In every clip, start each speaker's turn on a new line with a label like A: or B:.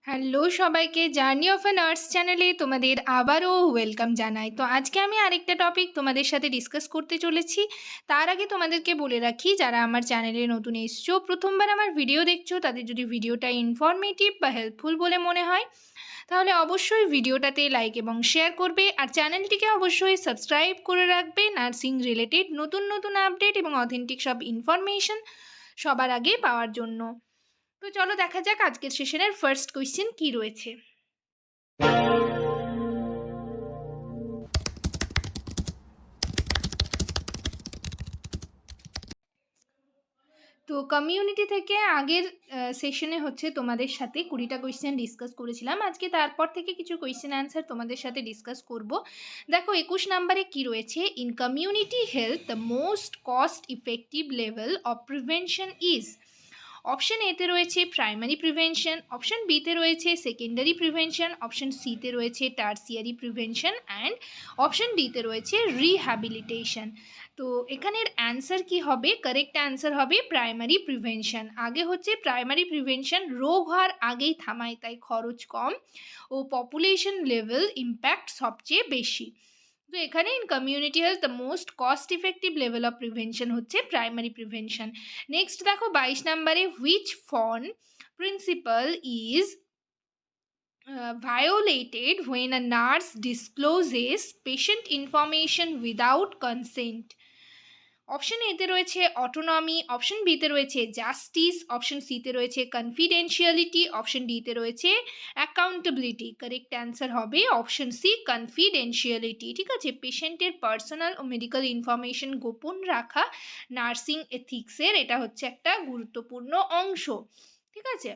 A: Hello সবাইকে, journey of a nurse চ্যানেলে তোমাদের আবারও ওয়েলকাম জানাই। তো আজকে আমি আরেকটা টপিক তোমাদের সাথে ডিসকাস করতে চলেছি। তার আগে তোমাদেরকে বলে রাখি, যারা আমার চ্যানেলে নতুন এসছো, প্রথমবার আমার ভিডিও দেখছো, তাদের যদি ভিডিওটা ইনফরমেটিভ বা হেল্পফুল বলে মনে হয় তাহলে অবশ্যই ভিডিওটাতে লাইক এবং শেয়ার করবে, আর চ্যানেলটিকে অবশ্যই সাবস্ক্রাইব করে রাখবে নার্সিং রিলেটেড নতুন নতুন আপডেট এবং অথেন্টিক সব ইনফরমেশন সবার আগে পাওয়ার জন্য। তো চলো দেখা যাক আজকের সেশনের ফার্স্ট কোয়েশ্চেন কি রয়েছে। তো কমিউনিটি থেকে আগের সেশনে হচ্ছে তোমাদের সাথে 20টা কোয়েশ্চেন ডিসকাস করেছিলাম। আজকে তারপর থেকে কিছু কোয়েশ্চেন অ্যান্সার তোমাদের সাথে ডিসকাস করব। দেখো 21 নম্বরে কি রয়েছে, in community health the most cost effective level of prevention is. Option এতে রয়েছে প্রাইমারি প্রিভেনশন, অপশন বিতে রয়েছে সেকেন্ডারি প্রিভেনশন, অপশন সিতে রয়েছে টার্সিয়ারি প্রিভেনশন অ্যান্ড অপশন ডিতে রয়েছে রিহ্যাবিলিটেশন। তো এখানের অ্যান্সার কি হবে? কারেক্ট অ্যান্সার হবে প্রাইমারি প্রিভেনশন। আগে হচ্ছে প্রাইমারি প্রিভেনশন, রোগ হওয়ার আগেই থামায়, তাই খরচ কম ও পপুলেশন লেভেল ইম্প্যাক্ট সবচেয়ে বেশি। তো এখানে in community health the most cost effective level of prevention হচ্ছে প্রাইমারি প্রিভেনশন। নেক্সট দেখো 22 নম্বরে, হুইচ ফন principle is violated when a nurse discloses patient information without consent. Option এতে রয়েছে অটোনমি, অপশন বিতে রয়েছে জাস্টিস, অপশন সিতে রয়েছে কনফিডেন্সিয়ালিটি, অপশন ডিতে রয়েছে অ্যাকাউন্টেবিলিটি। কারেক্ট অ্যান্সার হবে অপশন সি কনফিডেন্সিয়ালিটি। ঠিক আছে, পেশেন্টের পার্সোনাল ও মেডিকেল ইনফরমেশন গোপন রাখা নার্সিং এথিক্সের এটা হচ্ছে একটা গুরুত্বপূর্ণ অংশ। ঠিক আছে,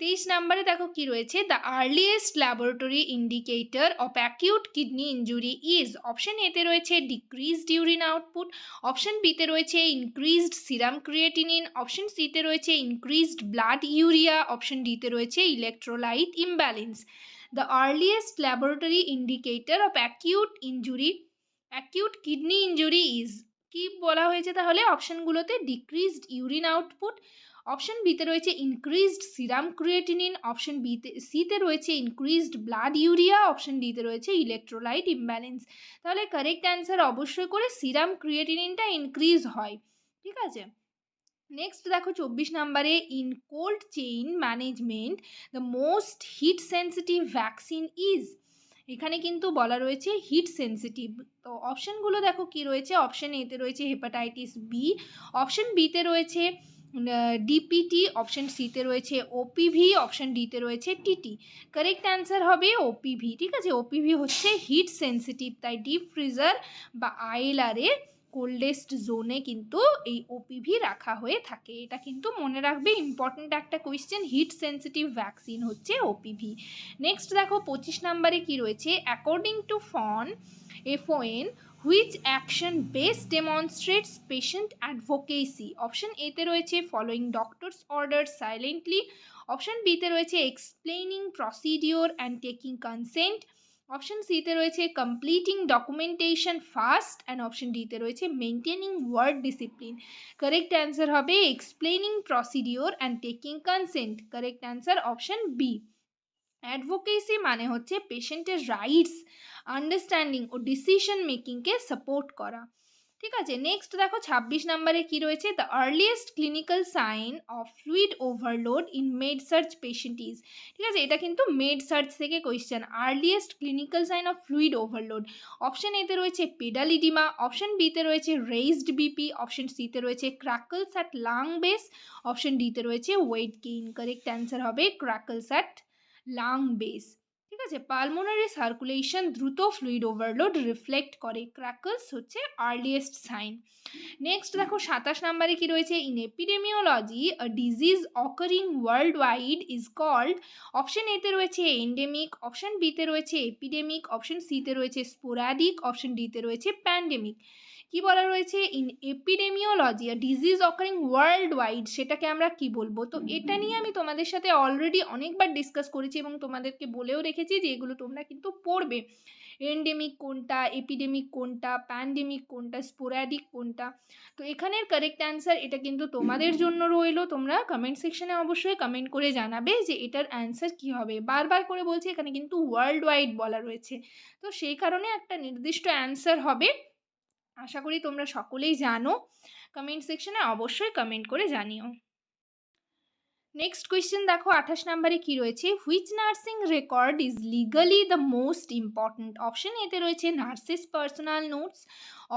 A: 23 নম্বরে দেখো কি রয়েছে, the earliest laboratory indicator of acute kidney injury is. Option এতে রয়েছে ডিক্রিজড ইউরিন আউটপুট, অপশন বিতে রয়েছে ইনক্রিজড সিরাম ক্রিয়েটিনিন, অপশন সিতে রয়েছে ইনক্রিজড ব্লাড ইউরিয়া, অপশন ডিতে রয়েছে electrolyte imbalance. The earliest laboratory indicator of acute kidney injury is. কি বলা হয়েছে তাহলে অপশনগুলোতে? ডিক্রিজড ইউরিন আউটপুট, অপশন বিতে রয়েছে ইনক্রিজড সিরাম ক্রিয়েটিনিন, অপশন সিতে রয়েছে ইনক্রিজড ব্লাড ইউরিয়া, অপশন ডিতে রয়েছে ইলেকট্রোলাইট ইমব্যালেন্স। তাহলে কারেক্ট অ্যান্সার অবশ্যই করে সিরাম ক্রিয়েটিনিনটা ইনক্রিজ হয়। ঠিক আছে, নেক্সট দেখো 24 নম্বরে, in cold chain management the most heat sensitive vaccine is. এখানে কিন্তু বলা রয়েছে হিট সেন্সিটিভ। তো অপশনগুলো দেখো কি রয়েছে, অপশন এতে রয়েছে হেপাটাইটিস বি, অপশন বিতে রয়েছে ডিপিটি, অপশন সিতে রয়েছে ওপিভি, অপশন ডিতে রয়েছে টিটি। কারেক্ট অ্যান্সার হবে ওপিভি। ঠিক আছে, ওপিভি হচ্ছে হিট সেন্সিটিভ, তাই ডিপ ফ্রিজার বা আইএলআরে কোল্ডেস্ট জোনে কিন্তু এই ওপিভি রাখা হয়ে থাকে। এটা কিন্তু মনে রাখবে, ইম্পর্ট্যান্ট একটা কোয়েশ্চেন, হিট সেন্সিটিভ ভ্যাকসিন হচ্ছে ওপিভি। নেক্সট দেখো 25 নম্বরে কি রয়েছে, according to FON which action best demonstrates patient advocacy. Option এতে রয়েছে following doctor's order silently, option বিতে রয়েছে explaining procedure and taking consent, option সিতে রয়েছে completing documentation first, and option ডিতে রয়েছে maintaining ward discipline. Correct answer হবে explaining procedure and taking consent. Correct answer option B. Advocacy মানে হচ্ছে পেশেন্টের রাইটস আন্ডারস্ট্যান্ডিং ও ডিসিশন মেকিংকে সাপোর্ট করা। ঠিক আছে, নেক্সট দেখো 26 নম্বরে কি রয়েছে, the earliest clinical sign of fluid overload in med surg patient is. ঠিক আছে, এটা কিন্তু মেড সার্চ থেকে question, earliest clinical sign of fluid overload. Option এতে রয়েছে পেডাল ইডিমা, অপশন বিতে রয়েছে রেইজড বিপি, অপশন সিতে রয়েছে ক্র্যাকলস অ্যাট লাং বেস, অপশন ডিতে রয়েছে ওয়েট গেইন। কারেক্ট অ্যান্সার হবে ক্র্যাকলস অ্যাট লাং বেস। ঠিক আছে, পালমোনারি সার্কুলেশন দ্রুত ফ্লুইড ওভারলোড রিফ্লেক্ট করে, ক্র্যাকলস হচ্ছে আর্লিয়েস্ট সাইন। নেক্সট দেখো 27 নম্বরে কি রয়েছে, in epidemiology a disease occurring world wide is called. Option এতে রয়েছে এন্ডেমিক, অপশন বিতে রয়েছে এপিডেমিক, অপশন সিতে রয়েছে স্পোরাডিক, অপশন ডিতে রয়েছে প্যান্ডেমিক। কি বলা রয়েছে, in epidemiology disease occurring world wide, সেটাকে আমরা কি বলবো। তো এটা নিয়ে আমি তোমাদের সাথে অলরেডি অনেকবার ডিসকাস করেছি এবং তোমাদেরকে বলেও রেখেছি যে এগুলো তোমরা কিন্তু পড়বে। এন্ডেমিক কোনটা, এপিডেমিক কোনটা, প্যান্ডেমিক কোনটা, স্পোরাডিক কোনটা। তো এখানের কারেক্ট অ্যান্সার এটা কিন্তু তোমাদের জন্য রইলো। তোমরা কমেন্ট সেকশনে অবশ্যই কমেন্ট করে জানাবে যে এটার অ্যান্সার কি হবে। বারবার করে বলছি, এখানে কিন্তু ওয়ার্ল্ড ওয়াইড বলা রয়েছে, তো সেই কারণে একটা নির্দিষ্ট অ্যান্সার হবে। আশা করি তোমরা সকলেই জানো। কমেন্ট সেকশনে অবশ্যই কমেন্ট করে জানিও। নেক্সট কোয়েশ্চেন দেখো 28 নম্বরে কি রয়েছে, which nursing record is legally the most important. Option এতে রয়েছে নার্সেস পার্সোনাল নোটস,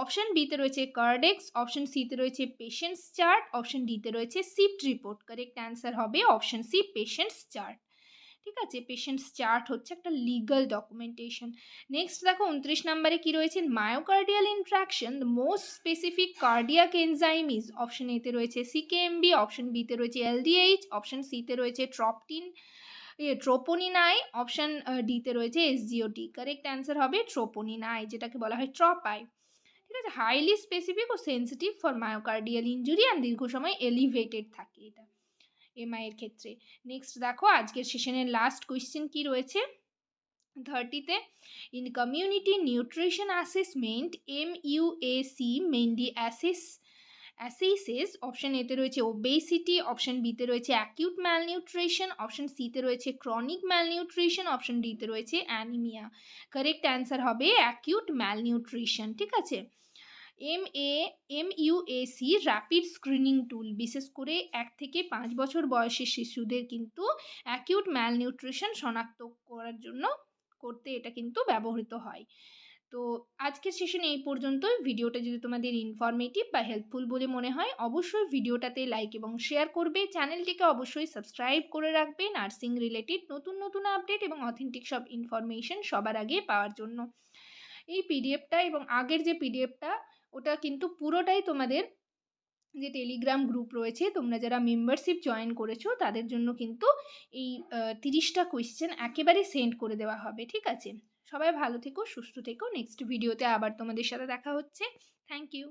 A: অপশন বিতে রয়েছে কার্ডেক্স, অপশন সিতে রয়েছে পেশেন্টস চার্ট, অপশন ডিতে রয়েছে সিপ্ট রিপোর্ট। কারেক্ট অ্যান্সার হবে অপশন সি, পেশেন্টস চার্ট। ঠিক আছে, পেশেন্টস চার্ট হচ্ছে একটা লিগাল ডকুমেন্টেশন। নেক্সট দেখো 29 নম্বরে কি রয়েছে, myocardial interaction the most specific cardiac enzyme is. Option এতে রয়েছে সিকেএমবি, অপশন বিতে রয়েছে এলডিএইচ, অপশন সিতে রয়েছে ট্রোপোনিন আই, অপশন ডিতে রয়েছে এসজিওটি। কারেক্ট অ্যান্সার হবে ট্রোপোনিন আই, যেটাকে বলা হয় ট্রপ আই। ঠিক আছে, হাইলি স্পেসিফিক ও sensitive for myocardial injury and দীর্ঘ সময় এলিভেটেড থাকে এটা এমআই এর ক্ষেত্রে। নেক্সট দেখো আজকের সেশনের লাস্ট কোয়েশ্চেন কি রয়েছে 30তে, in community nutrition assessment MUAC mainly assesses. Option এতে রয়েছে ওবেসিটি, অপশন বিতে রয়েছে অ্যাকিউট ম্যালনিউট্রিশন, অপশন সিতে রয়েছে ক্রনিক ম্যালনিউট্রিশন, অপশন ডিতে রয়েছে অ্যানিমিয়া। কারেক্ট অ্যান্সার হবে অ্যাকিউট ম্যালনিউট্রিশন। ঠিক আছে, MUAC র্যাপিড স্ক্রিনিং টুল, বিশেষ করে 1 থেকে 5 বছর বয়সী শিশুদের কিন্তু অ্যাকিউট ম্যালনিউট্রিশন শনাক্ত করার জন্য করতে এটা কিন্তু ব্যবহৃত হয়। তো আজকের সেশন এই পর্যন্তই। ভিডিওটা যদি তোমাদের ইনফরমেটিভ বা হেল্পফুল বলে মনে হয় অবশ্যই ভিডিওটাতে লাইক এবং শেয়ার করবে। চ্যানেলটিকে অবশ্যই সাবস্ক্রাইব করে রাখবে নার্সিং রিলেটেড নতুন নতুন আপডেট এবং অথেন্টিক সব ইনফরমেশন সবার আগে পাওয়ার জন্য। এই পিডিএফটা এবং আগের যে পিডিএফটা ওটা কিন্তু পুরোটাই তোমাদের যে টেলিগ্রাম গ্রুপ রয়েছে, তোমরা যারা মেম্বারশিপ জয়েন করেছো তাদের জন্য কিন্তু এই 30টা কোয়েশ্চেন একেবারে সেন্ড করে দেওয়া হবে। ঠিক আছে, সবাই ভালো থেকো, সুস্থ থেকো। নেক্সট ভিডিওতে আবার তোমাদের সাথে দেখা হচ্ছে। Thank you.